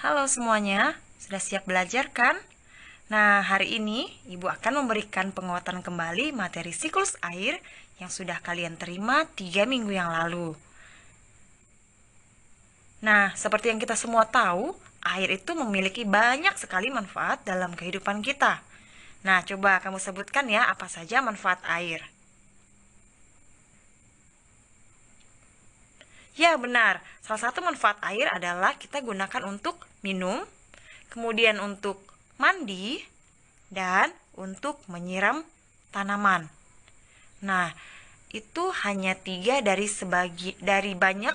Halo semuanya, sudah siap belajar kan? Nah, hari ini Ibu akan memberikan penguatan kembali materi siklus air yang sudah kalian terima 3 minggu yang lalu. Nah, seperti yang kita semua tahu, air itu memiliki banyak sekali manfaat dalam kehidupan kita. Nah, coba kamu sebutkan ya apa saja manfaat air. Ya, benar. Salah satu manfaat air adalah kita gunakan untuk minum, kemudian untuk mandi, dan untuk menyiram tanaman. Nah, itu hanya 3 dari banyak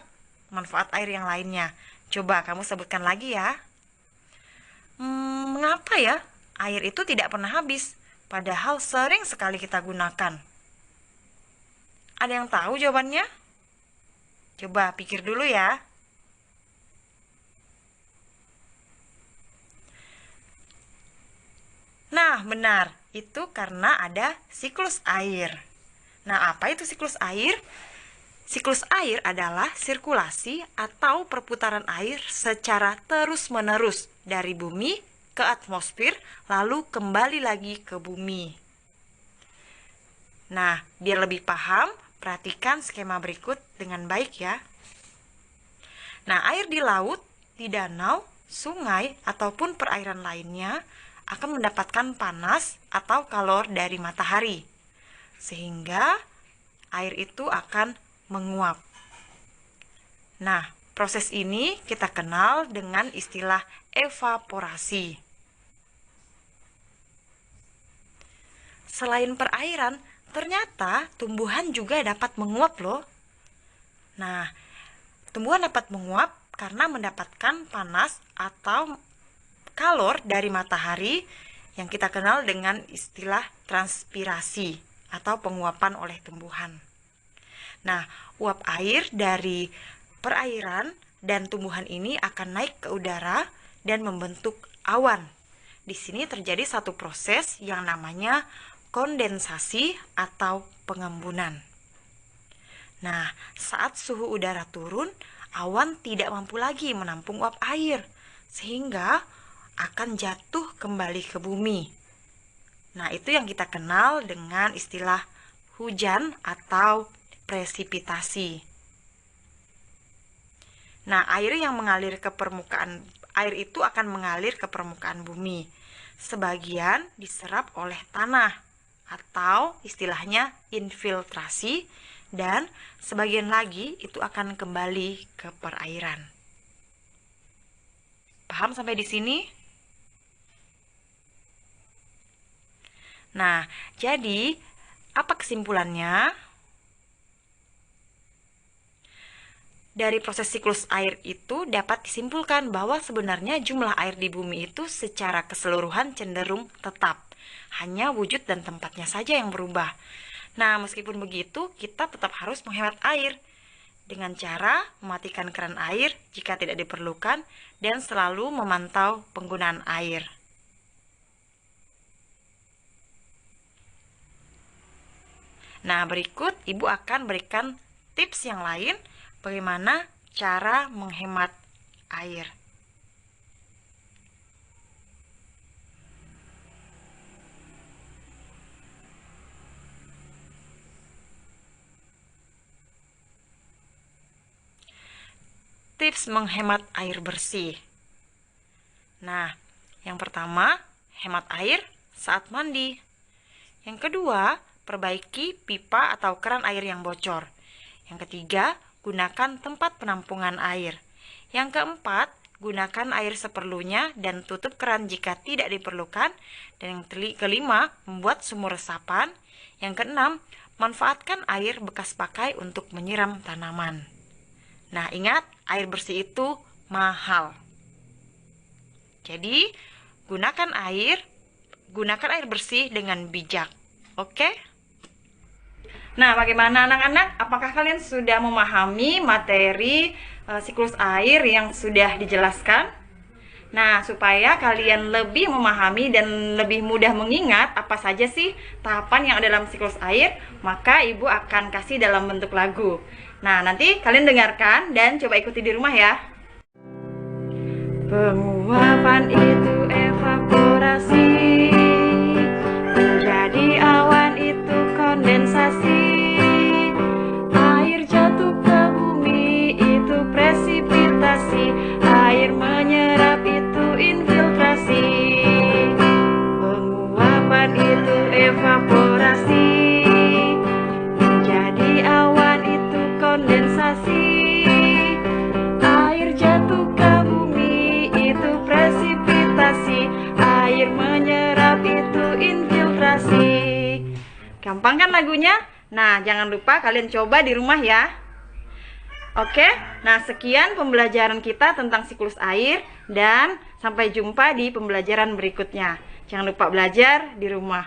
manfaat air yang lainnya. Coba kamu sebutkan lagi ya. Mengapa ya air itu tidak pernah habis, padahal sering sekali kita gunakan? Ada yang tahu jawabannya? Coba pikir dulu ya. Nah, benar. Itu karena ada siklus air. Nah, apa itu siklus air? Siklus air adalah sirkulasi atau perputaran air secara terus-menerus dari bumi ke atmosfer, lalu kembali lagi ke bumi. Nah, biar lebih paham, perhatikan skema berikut dengan baik ya. Nah, air di laut, di danau, sungai, ataupun perairan lainnya akan mendapatkan panas atau kalor dari matahari, sehingga air itu akan menguap. Nah, proses ini kita kenal dengan istilah evaporasi. Selain perairan, ternyata tumbuhan juga dapat menguap loh. Nah, tumbuhan dapat menguap karena mendapatkan panas atau kalor dari matahari yang kita kenal dengan istilah transpirasi atau penguapan oleh tumbuhan. Nah, uap air dari perairan dan tumbuhan ini akan naik ke udara dan membentuk awan. Di sini terjadi satu proses yang namanya kondensasi atau pengembunan. Nah, saat suhu udara turun, awan tidak mampu lagi menampung uap air, sehingga akan jatuh kembali ke bumi. Nah, itu yang kita kenal dengan istilah hujan atau presipitasi. Nah, air itu akan mengalir ke permukaan bumi. Sebagian diserap oleh tanah atau istilahnya infiltrasi, dan sebagian lagi itu akan kembali ke perairan. Paham sampai di sini? Nah, jadi apa kesimpulannya? Dari proses siklus air itu dapat disimpulkan bahwa sebenarnya jumlah air di bumi itu secara keseluruhan cenderung tetap. Hanya wujud dan tempatnya saja yang berubah. Nah, meskipun begitu, kita tetap harus menghemat air dengan cara mematikan keran air jika tidak diperlukan dan selalu memantau penggunaan air. Nah, berikut Ibu akan berikan tips yang lain bagaimana cara menghemat air. Tips menghemat air bersih. Nah, yang pertama, hemat air saat mandi. Yang kedua, perbaiki pipa atau keran air yang bocor. Yang ketiga, gunakan tempat penampungan air. Yang keempat, gunakan air seperlunya dan tutup keran jika tidak diperlukan. Dan yang kelima, membuat sumur resapan. Yang keenam, manfaatkan air bekas pakai untuk menyiram tanaman. Nah, ingat, air bersih itu mahal. Jadi, gunakan air bersih dengan bijak. Oke? Nah, bagaimana anak-anak? Apakah kalian sudah memahami materi siklus air yang sudah dijelaskan? Nah, supaya kalian lebih memahami dan lebih mudah mengingat apa saja sih tahapan yang ada dalam siklus air, maka Ibu akan kasih dalam bentuk lagu. Nah, nanti kalian dengarkan dan coba ikuti di rumah ya. Penguapan itu evaporasi, menjadi awan itu kondensasi. Air jatuh ke bumi itu presipitasi, air menyerap itu infiltrasi. Penguapan itu evaporasi, menjadi awan itu kondensasi. Air jatuh ke bumi itu presipitasi, air menyerap itu infiltrasi. Gampang kan lagunya? Nah, jangan lupa kalian coba di rumah ya. Oke, nah sekian pembelajaran kita tentang siklus air, dan sampai jumpa di pembelajaran berikutnya. Jangan lupa belajar di rumah.